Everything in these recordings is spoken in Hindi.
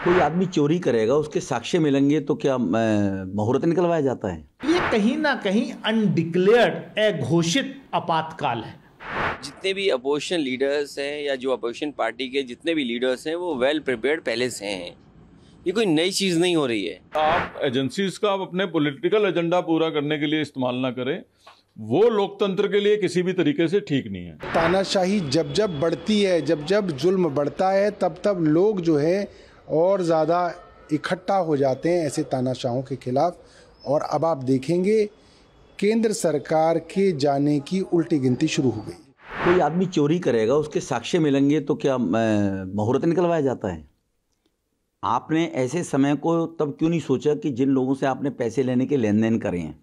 कोई आदमी चोरी करेगा, उसके साक्ष्य मिलेंगे तो क्या मुहूर्त निकलवाया जाता है? ये कहीं ना कहीं अनडिक्लेयर्ड, अघोषित आपातकाल है। जितने भी अपोजिशन लीडर्स हैं या जो अपोजिशन पार्टी के जितने भी लीडर्स हैं वो वेल प्रिपेयर्ड पहले से हैं। ये कोई नई चीज़ नहीं हो रही है। आप एजेंसीज का अपने पॉलिटिकल एजेंडा पूरा करने के लिए इस्तेमाल ना करें, वो लोकतंत्र के लिए किसी भी तरीके से ठीक नहीं है। तानाशाही जब जब बढ़ती है, जब जब जुल्म बढ़ता है, तब तब लोग जो है और ज़्यादा इकट्ठा हो जाते हैं ऐसे तानाशाहों के खिलाफ। और अब आप देखेंगे केंद्र सरकार के जाने की उल्टी गिनती शुरू हो गई। कोई आदमी चोरी करेगा, उसके साक्ष्य मिलेंगे तो क्या मुहूर्त निकलवाया जाता है? आपने ऐसे समय को तब क्यों नहीं सोचा कि जिन लोगों से आपने पैसे लेने के लेन देन करे हैं?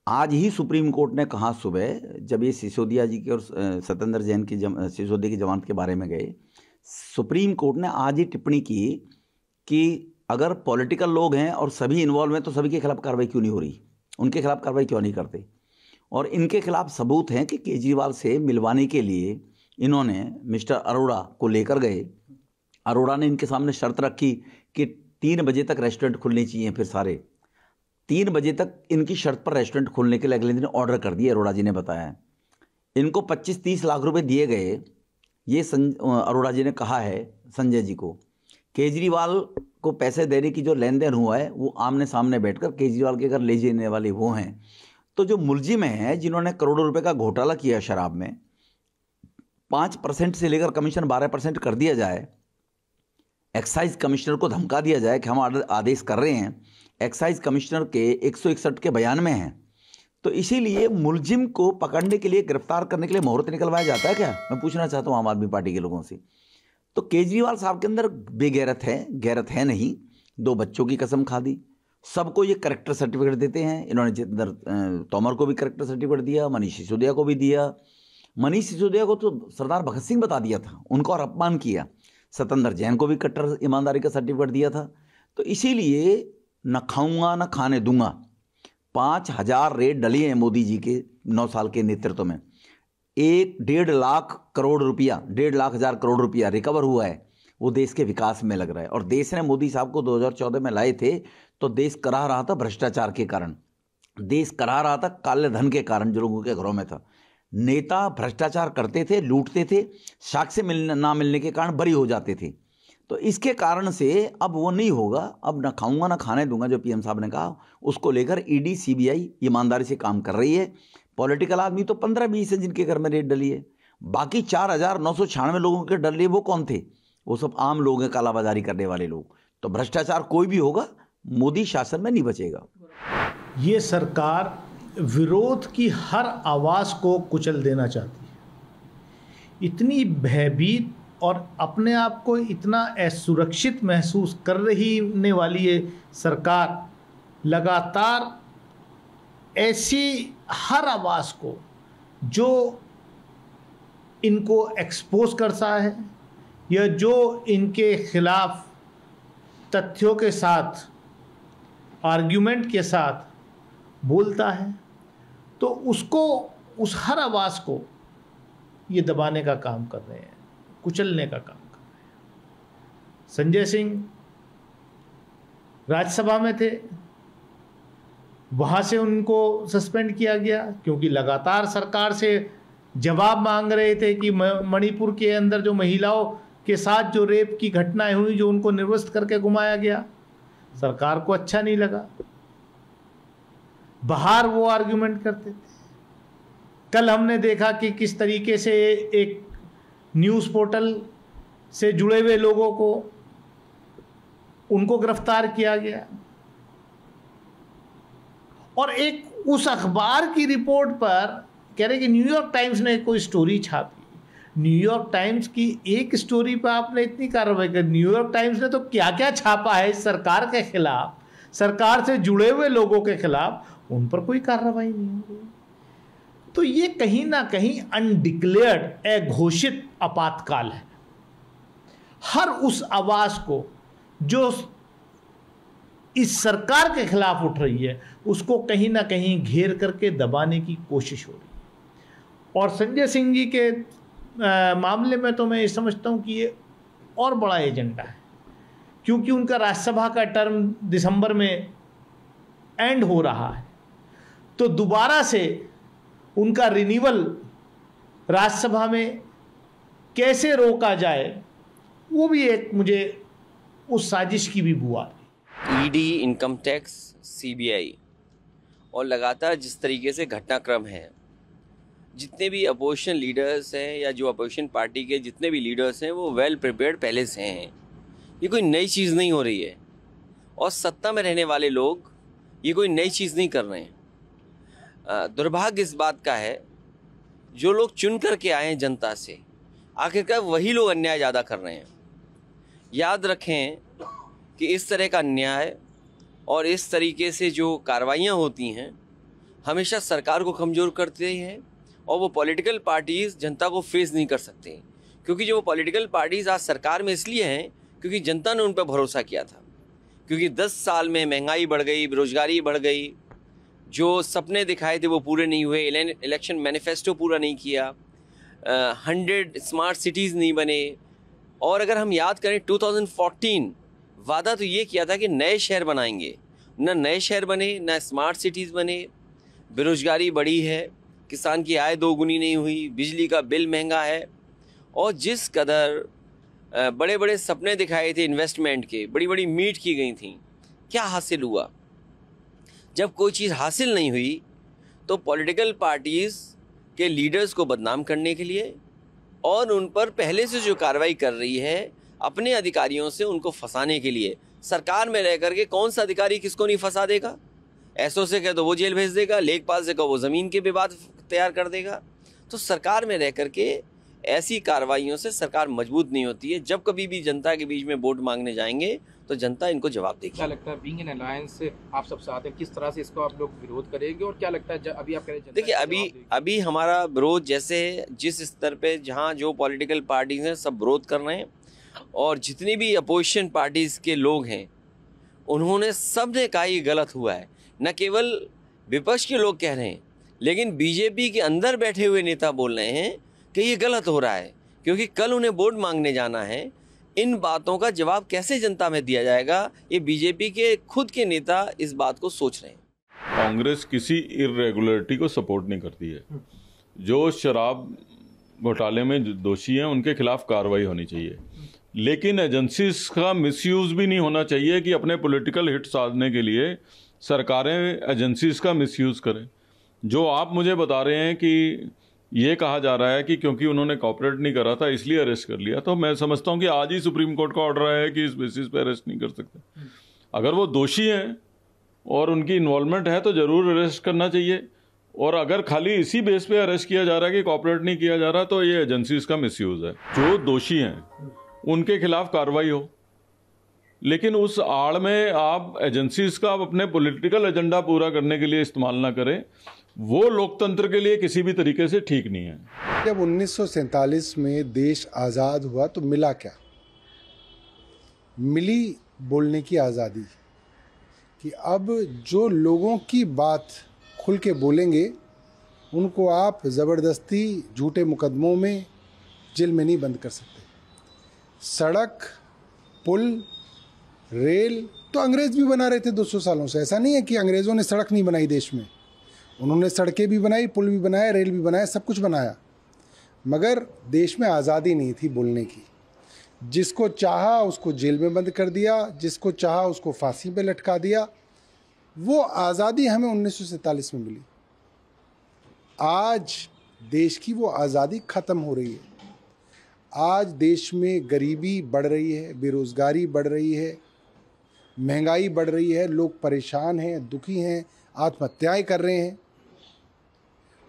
आज ही सुप्रीम कोर्ट ने कहा सुबह, जब ये सिसोदिया जी के और सत्येंद्र जैन की सिसोदिया की जमानत के बारे में गए, सुप्रीम कोर्ट ने आज ही टिप्पणी की कि अगर पॉलिटिकल लोग हैं और सभी इन्वॉल्व हैं तो सभी के खिलाफ कार्रवाई क्यों नहीं हो रही, उनके खिलाफ कार्रवाई क्यों नहीं करते? और इनके खिलाफ सबूत हैं कि केजरीवाल से मिलवाने के लिए इन्होंने मिस्टर अरोड़ा को लेकर गए। अरोड़ा ने इनके सामने शर्त रखी कि 3 बजे तक रेस्टोरेंट खुलने चाहिए। फिर सारे 3 बजे तक इनकी शर्त पर रेस्टोरेंट खोलने के लिए अगले दिन ऑर्डर कर दिए। अरोड़ा जी ने बताया इनको 25-30 लाख रुपए दिए गए। ये अरोड़ा जी ने कहा है संजय जी को, केजरीवाल को पैसे देने की जो लेन देन हुआ है वो आमने सामने बैठकर केजरीवाल के घर ले जाने वाले वो हैं। तो जो मुलजिम हैं जिन्होंने करोड़ों रुपए का घोटाला किया शराब में, 5% से लेकर कमीशन 12% कर दिया जाए, एक्साइज कमिश्नर को धमका दिया जाए कि हम आदेश कर रहे हैं, एक्साइज कमिश्नर के 161 के बयान में हैं। तो इसीलिए मुलजिम को पकड़ने के लिए, गिरफ्तार करने के लिए मुहूर्त निकलवाया जाता है क्या? मैं पूछना चाहता हूँ आम आदमी पार्टी के लोगों से। तो केजरीवाल साहब के अंदर बेगैरत है, गैरत है नहीं। 2 बच्चों की कसम खा दी, सबको ये करेक्टर सर्टिफिकेट देते हैं। इन्होंने जितेंद्र तोमर को भी करेक्टर सर्टिफिकेट दिया, मनीष सिसोदिया को भी दिया। मनीष सिसोदिया को तो सरदार भगत सिंह बता दिया था, उनको और अपमान किया। सत्येंद्र जैन को भी कट्टर ईमानदारी का सर्टिफिकेट दिया था। तो इसीलिए न खाऊंगा न खाने दूंगा। 5000 रेड डली हैं मोदी जी के 9 साल के नेतृत्व में। 1.5 लाख करोड़ रुपया, 1.5 लाख करोड़ रुपया रिकवर हुआ है। वो देश के विकास में लग रहा है। और देश ने मोदी साहब को 2014 में लाए थे तो देश कराह रहा था भ्रष्टाचार के कारण, देश कराह रहा था काले धन के कारण जो लोगों के घरों में था। नेता भ्रष्टाचार करते थे, लूटते थे, साक्ष्य ना मिलने के कारण बरी हो जाते थे। तो इसके कारण से अब वो नहीं होगा। अब ना खाऊंगा ना खाने दूंगा जो पीएम साहब ने कहा, उसको लेकर ईडी सीबीआई ईमानदारी से काम कर रही है। पॉलिटिकल आदमी तो 15-20 है जिनके घर में रेड डली है, बाकी 4996 लोगों के डली है वो कौन थे? वो सब आम लोग हैं, कालाबाजारी करने वाले लोग। तो भ्रष्टाचार कोई भी होगा, मोदी शासन में नहीं बचेगा। ये सरकार विरोध की हर आवाज़ को कुचल देना चाहती है। इतनी भयभीत और अपने आप को इतना असुरक्षित महसूस कर रही वाली ये सरकार लगातार ऐसी हर आवाज़ को जो इनको एक्सपोज करता है या जो इनके खिलाफ तथ्यों के साथ, आर्ग्यूमेंट के साथ बोलता है, तो उसको, उस हर आवाज़ को ये दबाने का काम कर रहे हैं, कुचलने का काम कर रहे हैं। संजय सिंह राज्यसभा में थे, वहाँ से उनको सस्पेंड किया गया क्योंकि लगातार सरकार से जवाब मांग रहे थे कि मणिपुर के अंदर जो महिलाओं के साथ जो रेप की घटनाएं हुई, जो उनको निर्वस्त करके घुमाया गया, सरकार को अच्छा नहीं लगा। बाहर वो आर्ग्यूमेंट करते थे। कल हमने देखा कि किस तरीके से एक न्यूज़ पोर्टल से जुड़े हुए लोगों को, उनको गिरफ्तार किया गया। और एक उस अखबार की रिपोर्ट पर कह रहे कि न्यूयॉर्क टाइम्स ने कोई स्टोरी छापी। न्यूयॉर्क टाइम्स की एक स्टोरी पर आपने इतनी कार्रवाई कर, न्यूयॉर्क टाइम्स ने तो क्या क्या छापा है इस सरकार के खिलाफ, सरकार से जुड़े हुए लोगों के खिलाफ, उन पर कोई कार्रवाई नहीं हो रही। तो ये कहीं ना कहीं अनडिक्लेयर्ड, अघोषित आपातकाल है। हर उस आवाज को जो इस सरकार के खिलाफ उठ रही है, उसको कहीं ना कहीं घेर करके दबाने की कोशिश हो रही है। और संजय सिंह जी के मामले में तो मैं ये समझता हूँ कि ये और बड़ा एजेंडा है क्योंकि उनका राज्यसभा का टर्म दिसंबर में एंड हो रहा है, तो दोबारा से उनका रिन्यूअल राज्यसभा में कैसे रोका जाए, वो भी एक मुझे उस साजिश की भी बुआ थी। ईडी, इनकम टैक्स, सीबीआई और लगातार जिस तरीके से घटनाक्रम है, जितने भी अपोजिशन लीडर्स हैं या जो अपोजिशन पार्टी के जितने भी लीडर्स हैं वो वेल प्रिपेयर्ड पहले से हैं। ये कोई नई चीज़ नहीं हो रही है और सत्ता में रहने वाले लोग ये कोई नई चीज़ नहीं कर रहे हैं। दुर्भाग्य इस बात का है, जो लोग चुन करके आए हैं जनता से, आखिरकार वही लोग अन्याय ज़्यादा कर रहे हैं। याद रखें कि इस तरह का अन्याय और इस तरीके से जो कार्रवाइयाँ होती हैं हमेशा सरकार को कमज़ोर करते हैं और वो पॉलिटिकल पार्टीज़ जनता को फेस नहीं कर सकते, क्योंकि जो वो पॉलिटिकल पार्टीज़ आज सरकार में इसलिए हैं क्योंकि जनता ने उन पर भरोसा किया था। क्योंकि 10 साल में महंगाई बढ़ गई, बेरोजगारी बढ़ गई, जो सपने दिखाए थे वो पूरे नहीं हुए, इलेक्शन मैनिफेस्टो पूरा नहीं किया, 100 स्मार्ट सिटीज़ नहीं बने। और अगर हम याद करें 2014 वादा तो ये किया था कि नए शहर बनाएंगे, ना नए शहर बने, ना स्मार्ट सिटीज़ बने, बेरोजगारी बढ़ी है, किसान की आय दोगुनी नहीं हुई, बिजली का बिल महंगा है। और जिस कदर बड़े बड़े सपने दिखाए थे इन्वेस्टमेंट के, बड़ी बड़ी मीट की गई थी, क्या हासिल हुआ? जब कोई चीज़ हासिल नहीं हुई तो पॉलिटिकल पार्टीज़ के लीडर्स को बदनाम करने के लिए और उन पर पहले से जो कार्रवाई कर रही है अपने अधिकारियों से उनको फंसाने के लिए, सरकार में रह करके कौन सा अधिकारी किसको नहीं फंसा देगा? एसओ से कह दो वो जेल भेज देगा, लेखपाल से कहो वो ज़मीन के विवाद तैयार कर देगा। तो सरकार में रह करके ऐसी कार्रवाइयों से सरकार मजबूत नहीं होती है। जब कभी भी जनता के बीच में वोट मांगने जाएंगे तो जनता इनको जवाब देगी। क्या लगता है बीइंग एन अलायंस आप सब साथ हैं, किस तरह से इसको आप लोग विरोध करेंगे और क्या लगता है अभी आप कह रहे हैं? देखिए अभी हमारा विरोध जैसे जिस स्तर पे जहाँ जो पॉलिटिकल पार्टीज हैं सब विरोध कर रहे हैं और जितनी भी अपोजिशन पार्टीज के लोग हैं उन्होंने सब ने कहा ये गलत हुआ है। न केवल विपक्ष के लोग कह रहे हैं लेकिन बीजेपी के अंदर बैठे हुए नेता बोल रहे हैं कि ये गलत हो रहा है, क्योंकि कल उन्हें वोट मांगने जाना है। इन बातों का जवाब कैसे जनता में दिया जाएगा, ये बीजेपी के खुद के नेता इस बात को सोच रहे हैं। कांग्रेस किसी इर्रेगुलरिटी को सपोर्ट नहीं करती है। जो शराब घोटाले में दोषी हैं उनके खिलाफ कार्रवाई होनी चाहिए, लेकिन एजेंसीज का मिसयूज भी नहीं होना चाहिए कि अपने पॉलिटिकल हिट साधने के लिए सरकारें एजेंसीज का मिसयूज करें। जो आप मुझे बता रहे हैं कि ये कहा जा रहा है कि क्योंकि उन्होंने कॉपरेट नहीं करा था इसलिए अरेस्ट कर लिया, तो मैं समझता हूँ कि आज ही सुप्रीम कोर्ट का ऑर्डर आया है कि इस बेसिस पे अरेस्ट नहीं कर सकते। अगर वो दोषी हैं और उनकी इन्वॉल्वमेंट है तो ज़रूर अरेस्ट करना चाहिए, और अगर खाली इसी बेस पे अरेस्ट किया जा रहा है कि कॉपरेट नहीं किया जा रहा तो ये एजेंसीज का मिसयूज है। जो दोषी हैं उनके खिलाफ कार्रवाई हो, लेकिन उस आड़ में आप एजेंसीज का अपने पॉलिटिकल एजेंडा पूरा करने के लिए इस्तेमाल ना करें, वो लोकतंत्र के लिए किसी भी तरीके से ठीक नहीं है। जब 1947 में देश आज़ाद हुआ तो मिला क्या? मिली बोलने की आज़ादी, कि अब जो लोगों की बात खुल के बोलेंगे उनको आप ज़बरदस्ती झूठे मुकदमों में जेल में नहीं बंद कर सकते। सड़क, पुल, रेल तो अंग्रेज़ भी बना रहे थे 200 सालों से। ऐसा नहीं है कि अंग्रेज़ों ने सड़क नहीं बनाई देश में, उन्होंने सड़कें भी बनाई, पुल भी बनाया, रेल भी बनाया, सब कुछ बनाया, मगर देश में आज़ादी नहीं थी बोलने की। जिसको चाहा उसको जेल में बंद कर दिया, जिसको चाहा उसको फांसी पे लटका दिया। वो आज़ादी हमें 1947 में मिली। आज देश की वो आज़ादी ख़त्म हो रही है। आज देश में गरीबी बढ़ रही है, बेरोज़गारी बढ़ रही है, महंगाई बढ़ रही है, लोग परेशान हैं, दुखी हैं, आत्महत्याएं कर रहे हैं।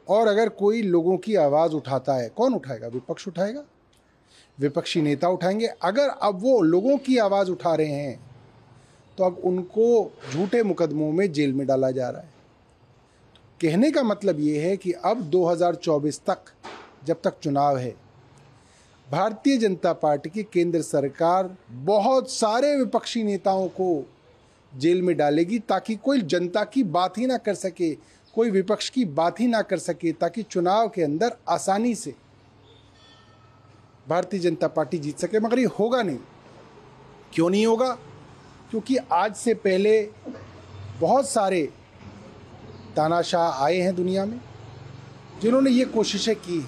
और अगर कोई लोगों की आवाज़ उठाता है, कौन उठाएगा? विपक्ष उठाएगा, विपक्षी नेता उठाएंगे। अगर अब वो लोगों की आवाज़ उठा रहे हैं तो अब उनको झूठे मुकदमों में जेल में डाला जा रहा है। कहने का मतलब ये है कि अब 2024 तक, जब तक चुनाव है, भारतीय जनता पार्टी की केंद्र सरकार बहुत सारे विपक्षी नेताओं को जेल में डालेगी ताकि कोई जनता की बात ही ना कर सके, कोई विपक्ष की बात ही ना कर सके, ताकि चुनाव के अंदर आसानी से भारतीय जनता पार्टी जीत सके। मगर ये होगा नहीं, क्यों नहीं होगा? क्योंकि आज से पहले बहुत सारे तानाशाह आए हैं दुनिया में जिन्होंने ये कोशिशें की,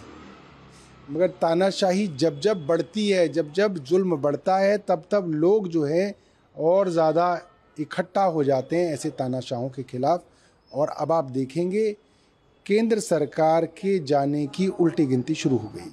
मगर तानाशाही जब जब बढ़ती है, जब जब जुल्म बढ़ता है, तब तब लोग जो है और ज़्यादा इकट्ठा हो जाते हैं ऐसे तानाशाहों के खिलाफ। और अब आप देखेंगे केंद्र सरकार के जाने की उल्टी गिनती शुरू हो गई।